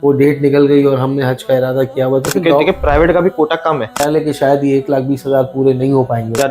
वो डेट निकल गई और हमने हज का इरादा किया हुआ था। क्योंकि देखिए प्राइवेट का भी कोटा कम है, ख्याल है कि शायद ये 1,20,000 पूरे नहीं हो पाएंगे। या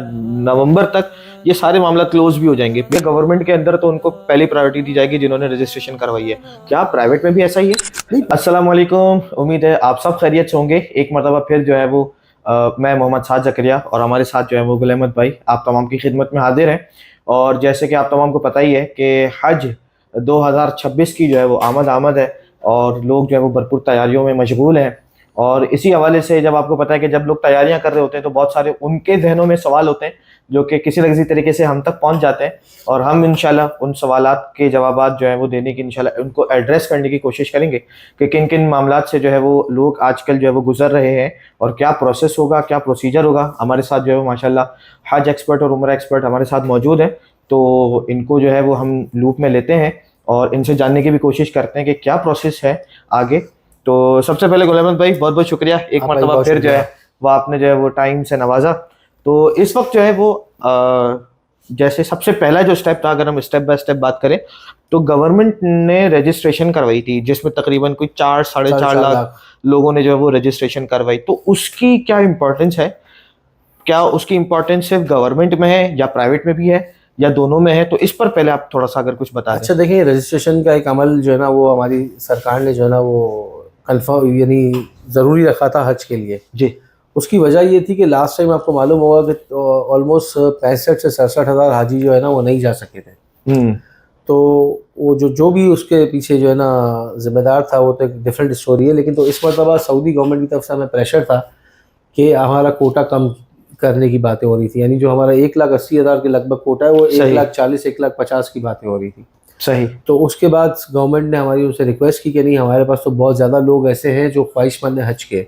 नवंबर तक ये सारे मामला क्लोज भी हो जाएंगे। गवर्नमेंट के अंदर तो उनको पहली प्रायोरिटी दी जाएगी जिन्होंने रजिस्ट्रेशन करवाई है। क्या प्राइवेट में भी ऐसा ही है? अस्सलाम वालेकुम, उम्मीद है आप सब खैरियत से होंगे। एक मरतबा फिर जो है वो मैं मोहम्मद साद जकरिया और हमारे साथ जो है वो गुल अहमद भाई आप तमाम की खिदमत में हाजिर हैं। और जैसे कि आप तमाम को पता ही है कि हज 2026 की जो है वो आमद है और लोग जो है वो भरपूर तैयारियों में मशगूल हैं। और इसी हवाले से जब आपको पता है कि जब लोग तैयारियां कर रहे होते हैं तो बहुत सारे उनके जहनों में सवाल होते हैं जो कि किसी न किसी तरीके से हम तक पहुंच जाते हैं, और हम इंशाल्लाह उन सवालात के जवाबात जो है वो देने की इंशाल्लाह उनको एड्रेस करने की कोशिश करेंगे कि किन किन मामलात से जो है वो लोग आजकल जो है वो गुजर रहे हैं और क्या प्रोसेस होगा, क्या प्रोसीजर होगा। हमारे साथ जो है वो माशाल्लाह हज एक्सपर्ट और उम्रा एक्सपर्ट हमारे साथ मौजूद हैं, तो इनको जो है वो हम लूप में लेते हैं और इनसे जानने की भी कोशिश करते हैं कि क्या प्रोसेस है आगे। तो सबसे पहले गुल अहमद भाई बहुत बहुत शुक्रिया, एक मरतबा फिर जो है वो आपने जो है वो टाइम से नवाजा। तो इस वक्त जो है वो जैसे सबसे पहला जो स्टेप था, अगर हम स्टेप बाय स्टेप बात करें तो गवर्नमेंट ने रजिस्ट्रेशन करवाई थी जिसमें तकरीबन कोई 4-4.5 लाख लोगों ने जो है वो रजिस्ट्रेशन करवाई। तो उसकी क्या इम्पोर्टेंस है? क्या उसकी इम्पोर्टेंस सिर्फ गवर्नमेंट में है या प्राइवेट में भी है या दोनों में है? तो इस पर पहले आप थोड़ा सा अगर कुछ बता दें। अच्छा देखिए, रजिस्ट्रेशन का एक अमल जो है ना वो हमारी सरकार ने जो है ना वो कन्फर्म यानी ज़रूरी रखा था हज के लिए जी। उसकी वजह ये थी कि लास्ट टाइम आपको मालूम होगा कि ऑलमोस्ट 65 से 67 हज़ार हाजी जो है ना वो नहीं जा सके थे। तो वो जो भी उसके पीछे जो है ना जिम्मेदार था वो तो एक डिफरेंट स्टोरी है, लेकिन तो इस मरतबा सऊदी गवर्नमेंट की तरफ से हमें प्रेशर था कि हमारा कोटा कम करने की बातें हो रही थी। यानी जो हमारा 1,80,000 के लगभग कोटा है वो 1,40,000 1,50,000 की बातें हो रही थी। सही। तो उसके बाद गवर्नमेंट ने हमारी उनसे रिक्वेस्ट की कि नहीं, हमारे पास तो बहुत ज़्यादा लोग ऐसे हैं जो ख्वाहिशमंद हैं हज के।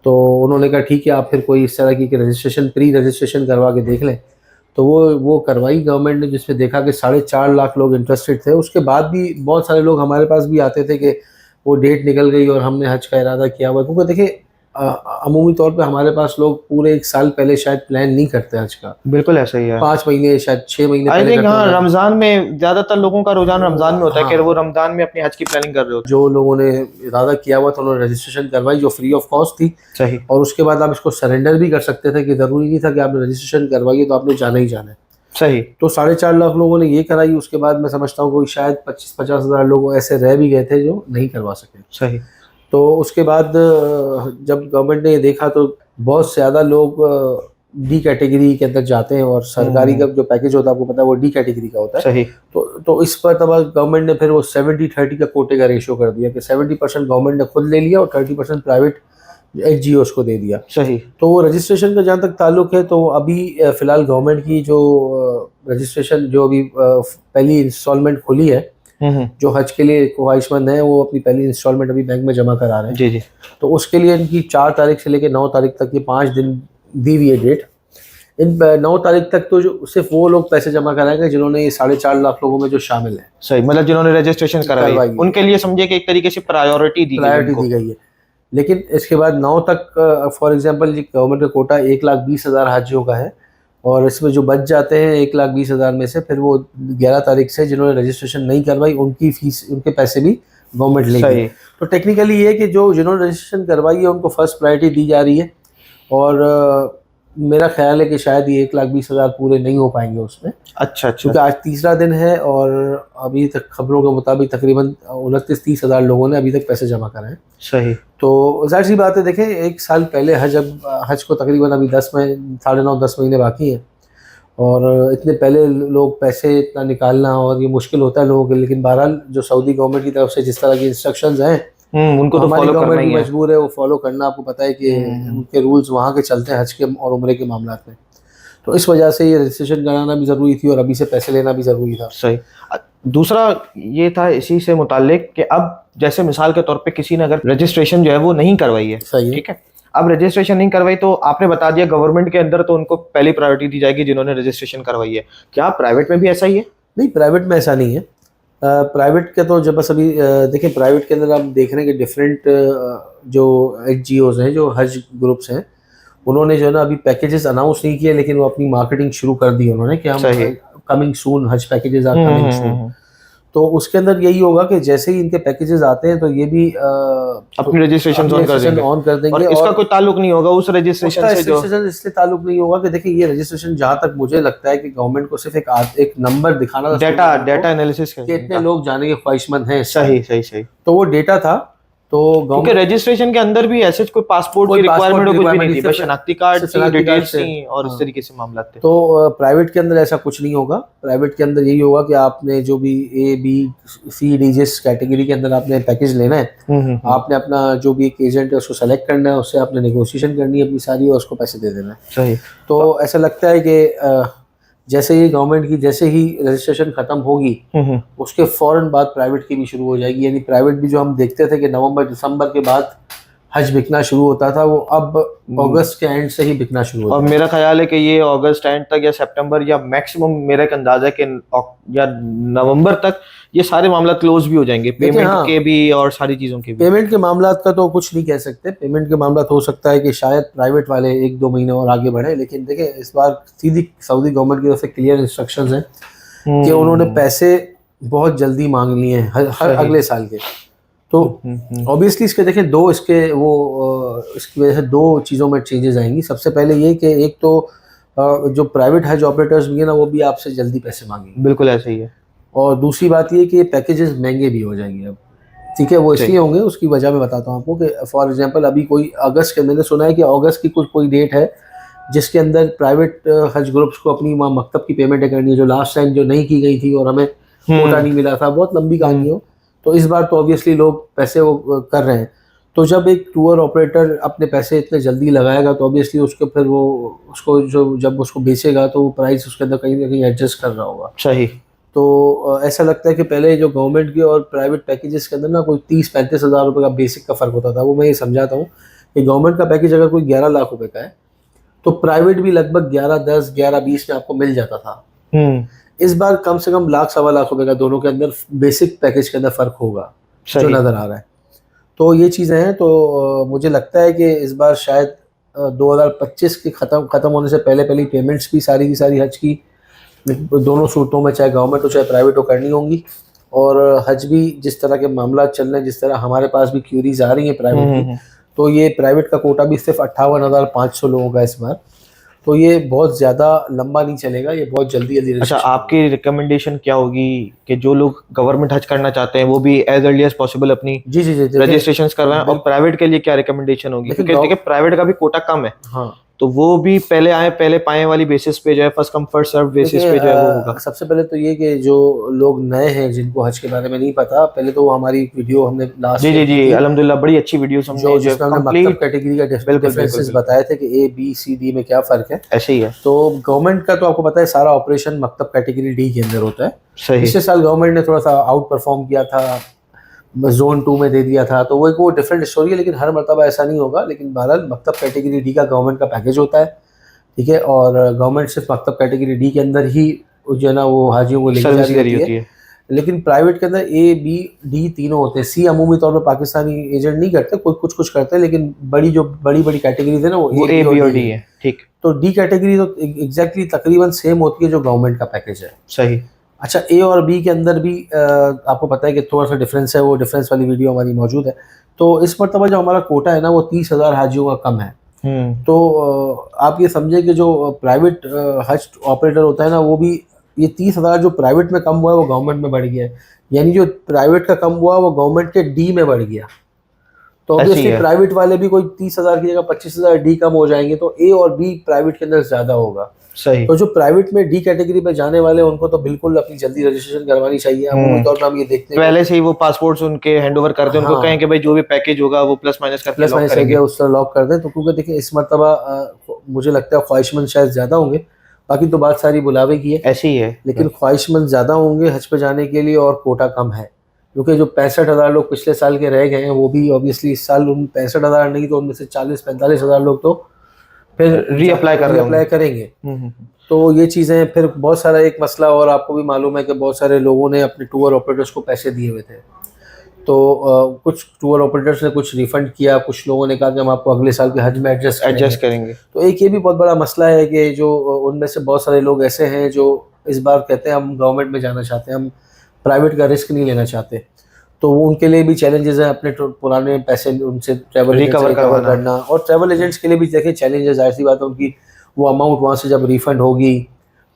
तो उन्होंने कहा ठीक है, आप फिर कोई इस तरह की रजिस्ट्रेशन प्री रजिस्ट्रेशन करवा के देख लें। तो वो करवाई गवर्नमेंट ने, जिसमें देखा कि 4.5 लाख लोग इंटरेस्टेड थे। उसके बाद भी बहुत सारे लोग हमारे पास भी आते थे कि वो डेट निकल गई और हमने हज का इरादा किया हुआ। क्योंकि देखिए अमूमी तौर पे हमारे पास लोग पूरे 1 साल पहले शायद प्लान नहीं करते हज का। बिल्कुल ऐसा ही है। 5 महीने शायद 6 महीने आई पहले थिंक हाँ, रमजान में ज्यादातर लोगों का रुझान रमजान में होता है कि वो रमजान में अपनी हज की प्लानिंग कर रहे होते हैं। जो लोगों ने इरादा किया हुआ था उन्होंने रजिस्ट्रेशन करवाई जो फ्री ऑफ कॉस्ट थी। सही। और उसके बाद आप इसको सरेंडर भी कर सकते थे कि ज़रूरी नहीं था कि आपने रजिस्ट्रेशन करवाई तो आपने जाना ही जाना है। सही। तो 4.5 लाख लोगों ने ये कराई। उसके बाद मैं समझता हूँ कोई शायद 25-50 हज़ार लोग ऐसे रह भी गए थे जो नहीं करवा सके। सही। तो उसके बाद जब गवर्नमेंट ने ये देखा तो बहुत ज़्यादा लोग डी कैटेगरी के अंदर जाते हैं और सरकारी का जो पैकेज होता है आपको पता है वो डी कैटेगरी का होता है। सही। तो इस पर तब गवर्नमेंट ने फिर वो 70-30 का कोटे का रेशियो कर दिया कि 70% गवर्नमेंट ने खुद ले लिया और 30% प्राइवेट एनजीओस को दे दिया। सही। तो वो रजिस्ट्रेशन का जहाँ तक ताल्लुक है तो अभी फ़िलहाल गवर्नमेंट की जो रजिस्ट्रेशन जो अभी पहली इंस्टॉलमेंट खुली है, जो हज के लिए ख्वाहिशमंद है वो अपनी पहली इंस्टॉलमेंट अभी बैंक में जमा करा रहे हैं। जी जी। तो उसके लिए इनकी 4 तारीख से लेकर 9 तारीख तक ये 5 दिन दी हुई है डेट। इन 9 तारीख तक तो जो सिर्फ वो लोग पैसे जमा कराएंगे जिन्होंने ये 4.5 लाख लोगों में जो शामिल है। सही, मतलब जिन्होंने रजिस्ट्रेशन करवाई उनके लिए समझिए कि एक तरीके से प्रायोरिटी दी गई है। लेकिन इसके बाद 9 तक फॉर एग्जांपल गवर्नमेंट का कोटा 1,20,000 हाजियों का है और इसमें जो बच जाते हैं 1,20,000 में से फिर वो 11 तारीख से जिन्होंने रजिस्ट्रेशन नहीं करवाई उनकी फीस उनके पैसे भी गवर्नमेंट लेगी। तो टेक्निकली ये है कि जो जिन्होंने रजिस्ट्रेशन करवाई है उनको फर्स्ट प्रायोरिटी दी जा रही है। और मेरा ख्याल है कि शायद ये 1,20,000 पूरे नहीं हो पाएंगे उसमें। अच्छा। क्योंकि आज तीसरा दिन है और अभी तक खबरों के मुताबिक तकरीबन 29-30 हज़ार लोगों ने अभी तक पैसे जमा कराए हैं। सही। तो जाहिर सी बात है, देखें 1 साल पहले हज को तकरीबन अभी 9.5-10 महीने बाकी हैं और इतने पहले लोग पैसे इतना निकालना और ये मुश्किल होता है लोगों के। लेकिन बहरहाल जो सऊदी गवर्नमेंट की तरफ से जिस तरह की इंस्ट्रक्शंस हैं उनको तो फॉलो करना ही है। मजबूर है वो फॉलो करना। आपको पता है कि उनके रूल्स वहाँ के चलते हैं हज के और उम्रे के मामला में। तो इस वजह से ये रजिस्ट्रेशन कराना भी ज़रूरी थी और अभी से पैसे लेना भी ज़रूरी था। सही। दूसरा ये था इसी से मुताल्लिक कि अब जैसे मिसाल के तौर पे किसी ने अगर रजिस्ट्रेशन जो है वो नहीं करवाई है, सही है, ठीक है, अब रजिस्ट्रेशन नहीं करवाई तो आपने बता दिया गवर्नमेंट के अंदर तो उनको पहली प्रायोरिटी दी जाएगी जिन्होंने रजिस्ट्रेशन करवाई है। क्या प्राइवेट में भी ऐसा ही है? नहीं, प्राइवेट में ऐसा नहीं है। प्राइवेट के तो जब बस अभी देखिए प्राइवेट के अंदर आप देख रहे हैं कि डिफरेंट जो एनजीओज हैं जो हज ग्रुप्स हैं उन्होंने जो है ना अभी पैकेजेस अनाउंस नहीं किए लेकिन वो अपनी मार्केटिंग शुरू कर दी उन्होंने कि हम कमिंग सून हज पैकेजेस आर कमिंग सून। तो उसके अंदर यही होगा कि जैसे ही इनके पैकेजेस आते हैं तो ये भी अपनी रजिस्ट्रेशन ऑन कर देंगे। ऑन कर देंगे और इसका कोई ताल्लुक नहीं होगा उस रजिस्ट्रेशन से जो इससे ताल्लुक नहीं होगा कि देखिए ये रजिस्ट्रेशन जहां तक मुझे लगता है कि गवर्नमेंट को सिर्फ एक नंबर दिखाना था, डेटा एनालिसिस कि इतने लोग जाने के ख्वाहिशमंद हैं। सही सही सही। तो वो डेटा था। तो क्योंकि रजिस्ट्रेशन के अंदर भी ऐसे कोई पासपोर्ट की रिक्वायरमेंट कुछ भी नहीं थी, बस शनाख्ती कार्ड की डिटेल्स थी और इस तरीके से मामला थे। तो प्राइवेट के अंदर ऐसा कुछ नहीं होगा। प्राइवेट के अंदर यही होगा कि आपने जो भी ए बी सी डी जिस कैटेगरी के अंदर आपने पैकेज लेना है, आपने अपना जो भी एक एजेंट है उसको सेलेक्ट करना है, उससे आपने नेगोशिएशन करनी है अपनी सारी और उसको पैसे दे देना है। सही। तो ऐसा लगता है कि जैसे ही गवर्नमेंट की जैसे ही रजिस्ट्रेशन खत्म होगी उसके फौरन बाद प्राइवेट की भी शुरू हो जाएगी। यानी प्राइवेट भी जो हम देखते थे कि नवंबर दिसंबर के बाद हज बिकना शुरू होता था, वो अब अगस्त के एंड से ही बिकना शुरू होता है। और मेरा ख्याल है कि ये अगस्त एंड तक या सितंबर या मैक्सिमम मेरा एक अंदाजा है कि या नवंबर तक ये सारे मामला क्लोज भी हो जाएंगे, पेमेंट के भी और सारी चीजों के भी। पेमेंट के मामला का तो कुछ नहीं कह सकते। पेमेंट के मामला हो सकता है कि शायद प्राइवेट वाले 1-2 महीने और आगे बढ़े, लेकिन देखिए इस बार सीधी सऊदी गवर्नमेंट की तरफ से क्लियर इंस्ट्रक्शंस हैं कि उन्होंने पैसे बहुत जल्दी मांग लिए हैं हर अगले साल के। तो ऑब्वियसली इसके देखें इसकी वजह से 2 चीज़ों में चेंजेस आएंगी। सबसे पहले ये कि एक तो जो प्राइवेट हज ऑपरेटर्स भी है ना, वो भी आपसे जल्दी पैसे मांगेंगे। बिल्कुल ऐसे ही है। और दूसरी बात ये कि पैकेजेस महंगे भी हो जाएंगे अब। ठीक है, वो इसलिए होंगे, उसकी वजह मैं बताता हूँ आपको कि फॉर एग्जांपल अभी कोई अगस्त के, मैंने सुना है कि अगस्त की कोई डेट है जिसके अंदर प्राइवेट हज ग्रुप्स को अपनी वहाँ मकतब की पेमेंट करनी है, जो लास्ट टाइम जो नहीं की गई थी और हमें कोटा नहीं मिला था। बहुत लंबी कहानी हो। तो इस बार तो ऑब्वियसली लोग पैसे वो कर रहे हैं। तो जब एक टूर ऑपरेटर अपने पैसे इतने जल्दी लगाएगा तो ऑब्वियसली उसके फिर वो उसको जब उसको बेचेगा तो वो प्राइस उसके अंदर कहीं ना कहीं एडजस्ट कर रहा होगा। सही। तो ऐसा लगता है कि पहले जो गवर्नमेंट के और प्राइवेट पैकेजेस के अंदर ना कोई 30-35 हज़ार रुपये का बेसिक का फ़र्क होता था। वो मैं ये समझाता हूँ कि गवर्नमेंट का पैकेज अगर कोई 11 लाख रुपए का है तो प्राइवेट भी लगभग 11-10, 11-20 में आपको मिल जाता था। इस बार कम से कम लाख-1.25 लाख रुपए का दोनों के अंदर बेसिक पैकेज के अंदर फ़र्क होगा जो नज़र आ रहा है। तो ये चीज़ें हैं। तो मुझे लगता है कि इस बार शायद 2025 के ख़त्म होने से पहले पेमेंट्स भी सारी की सारी हज की दोनों सूरतों में, चाहे गवर्नमेंट हो चाहे प्राइवेट हो, करनी होंगी। और हज भी जिस तरह के मामला चल रहे हैं, जिस तरह हमारे पास भी क्यूरीज आ रही हैं प्राइवेट की, तो ये प्राइवेट का कोटा भी सिर्फ 58,500 लोगों का इस बार। तो ये बहुत ज़्यादा लंबा नहीं चलेगा, ये बहुत जल्दी। अच्छा, आपकी रिकमेंडेशन क्या होगी कि जो लोग गवर्नमेंट हज करना चाहते हैं वो भी एज अर्ली एज पॉसिबल अपनी जी रजिस्ट्रेशन करवाएं, और प्राइवेट के लिए क्या रिकमेंडेशन होगी? क्योंकि देखिए प्राइवेट का भी कोटा कम है। हाँ, तो वो भी पहले आए पहले पाए वाली बेसिस पे जो है, first come first serve basis पे जो है वो होगा। सबसे पहले तो ये कि जो लोग नए हैं जिनको हज के बारे में नहीं पता, पहले तो हमारी वीडियो हमने लास्ट जी अल्हम्दुलिल्लाह बड़ी अच्छी वीडियो समझो, जिसमें हमने मकतब कैटेगरी का डिफरेंसेस बताए थे कि ए बी सी डी में क्या फ़र्क है। ऐसे ही है। तो गवर्नमेंट का तो आपको पता है सारा ऑपरेशन मकतब कैटेगरी डी के अंदर होता है। सही। पिछले साल गवर्नमेंट ने थोड़ा सा आउट परफॉर्म किया था, जोन 2 में दे दिया था, तो वो डिफरेंट स्टोरी है। लेकिन हर मरतबा ऐसा नहीं होगा। लेकिन बहरहाल मकतब कैटेगरी डी का गवर्नमेंट का पैकेज होता है। ठीक है, और गवर्नमेंट सिर्फ मकतब कैटेगरी डी के अंदर ही जो है ना वो हाजियों को लेकर जा रही होती है। लेकिन प्राइवेट के अंदर ए बी डी तीनों होते हैं। सी अमूमी तौर पर पाकिस्तानी एजेंट नहीं करते, कुछ करते हैं, लेकिन जो बड़ी कैटेगरीज है ना वो ए बी और डी है। ठीक। तो डी कैटेगरी तो एग्जैक्टली तकरीबन सेम होती है जो गवर्नमेंट का पैकेज है। सही। अच्छा, ए और बी के अंदर भी आपको पता है कि थोड़ा सा डिफरेंस है। वो डिफरेंस वाली वीडियो हमारी मौजूद है। तो इस मरतबा जो हमारा कोटा है ना वो 30,000 हाजियों का कम है। तो आप ये समझे कि जो प्राइवेट हज ऑपरेटर होता है ना, वो भी ये 30,000 जो प्राइवेट में कम हुआ है वो गवर्नमेंट में बढ़ गया है। यानी जो प्राइवेट का कम हुआ वो गवर्नमेंट के डी में बढ़ गया। तो ऑब्वियसली प्राइवेट वाले भी कोई 30,000 की जगह 25,000 डी कम हो जाएंगे, तो ए और बी प्राइवेट के अंदर ज़्यादा होगा। सही। तो जो प्राइवेट में डी कैटेगरी पे जाने वाले हैं उनको तो बिल्कुल अपनी जल्दी रजिस्ट्रेशन करवानी चाहिए। अमूमी तौर पर हम ये देखते हैं पहले से ही वो पासपोर्ट्स उनके हैंडओवर कर दें, उनको कहें कि भाई जो भी पैकेज होगा वो प्लस माइनस करके उस तरह लॉक कर दें। तो क्योंकि देखिए इस मरतबा मुझे लगता है ख्वाहिशमंद शायद ज़्यादा होंगे, बाकी तो बात सारी बुलावे की है, ऐसी ही है। लेकिन ख्वाहिशमंद ज़्यादा होंगे हज पे जाने के लिए और कोटा कम है। क्योंकि जो 65,000 लोग पिछले साल के रह गए हैं वो भी ऑब्वियसली इस साल 65,000 नहीं तो उनमें से 40-45,000 लोग तो फिर रीअप्लाई करेंगे। तो ये चीज़ें फिर बहुत सारा एक मसला, और आपको भी मालूम है कि बहुत सारे लोगों ने अपने टूर ऑपरेटर्स को पैसे दिए हुए थे। तो कुछ टूर ऑपरेटर्स ने कुछ रिफंड किया, कुछ लोगों ने कहा कि हम आपको अगले साल के हज में एडजस्ट करेंगे। तो एक ये भी बहुत बड़ा मसला है कि जो उनमें से बहुत सारे लोग ऐसे हैं जो इस बार कहते हैं हम गवर्नमेंट में जाना चाहते हैं, हम प्राइवेट का रिस्क नहीं लेना चाहते, तो वो उनके लिए भी चैलेंजेस है अपने पुराने पैसे उनसे ट्रैवल Recover करवाना। करना। और ट्रैवल एजेंट्स के लिए भी देखें चैलेंजेस, जाहिर सी बात है उनकी वो अमाउंट वहाँ से जब रिफंड होगी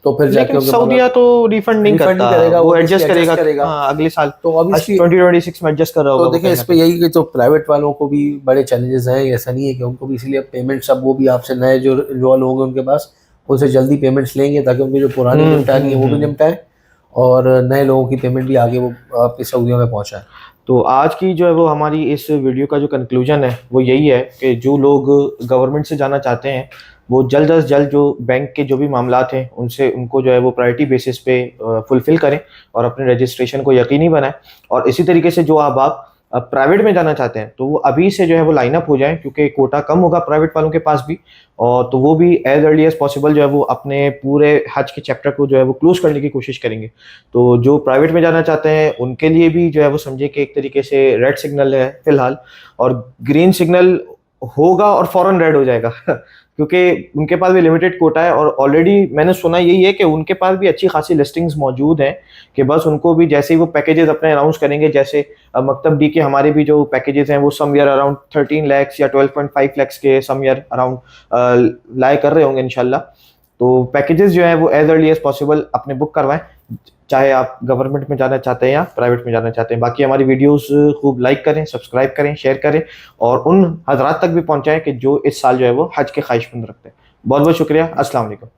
तो फिर जाके लेकिन उनके सऊदीया तो रिफंड नहीं refund करता, नहीं करेगा, वो वो एडजस्ट adjust करेगा। हाँ, अगले साल तो obviously 2026 में एडजस्ट कर रहा होगा तो वो देखिए कहीं इस ना पे यही कि जो प्राइवेट वालों को भी बड़े चैलेंजेस हैं, ऐसा नहीं है कि उनको भी, इसलिए पेमेंट सब वो भी आपसे नए जो इन्वॉल्व होंगे उनके पास उनसे जल्दी पेमेंट्स लेंगे ताकि उनकी जो पुरानी निपटानी है वो भी निपटाए और नए लोगों की पेमेंट भी आगे वो आपके सऊदीया में पहुंचाए। तो आज की जो है वो हमारी इस वीडियो का जो कंक्लूजन है वो यही है कि जो लोग गवर्नमेंट से जाना चाहते हैं वो जल्द अज जल्द जो बैंक के जो भी मामलात हैं उनसे उनको जो है वो प्रायोरिटी बेसिस पे फुलफिल करें और अपने रजिस्ट्रेशन को यकीनी बनाएं। और इसी तरीके से जो आप प्राइवेट में जाना चाहते हैं तो वो अभी से जो है वो लाइन अप हो जाएं, क्योंकि कोटा कम होगा प्राइवेट वालों के पास भी, और तो वो भी एज अर्ली एज पॉसिबल जो है वो अपने पूरे हज के चैप्टर को जो है वो क्लोज करने की कोशिश करेंगे। तो जो प्राइवेट में जाना चाहते हैं उनके लिए भी जो है वो समझे कि एक तरीके से रेड सिग्नल है फिलहाल, और ग्रीन सिग्नल होगा और फौरन रेड हो जाएगा क्योंकि उनके पास भी लिमिटेड कोटा है। और ऑलरेडी मैंने सुना यही है कि उनके पास भी अच्छी खासी लिस्टिंग्स मौजूद हैं कि बस उनको भी जैसे ही वो पैकेजेस अपने अनाउंस करेंगे, जैसे मकतब डी के हमारे भी जो पैकेजेस हैं वो समवेयर अराउंड 13 लाख या 12.5 लाख के समवेयर अराउंड लाए कर रहे होंगे इंशाल्लाह। तो पैकेजेस जो है वो एज अर्ली एज पॉसिबल अपने बुक करवाएं, चाहे आप गवर्नमेंट में जाना चाहते हैं या प्राइवेट में जाना चाहते हैं। बाकी हमारी वीडियोस खूब लाइक करें, सब्सक्राइब करें, शेयर करें और उन हजरात तक भी पहुंचाएं कि जो इस साल जो है वो हज के ख्वाहिशमंद रखते हैं। बहुत बहुत शुक्रिया। अस्सलाम वालेकुम।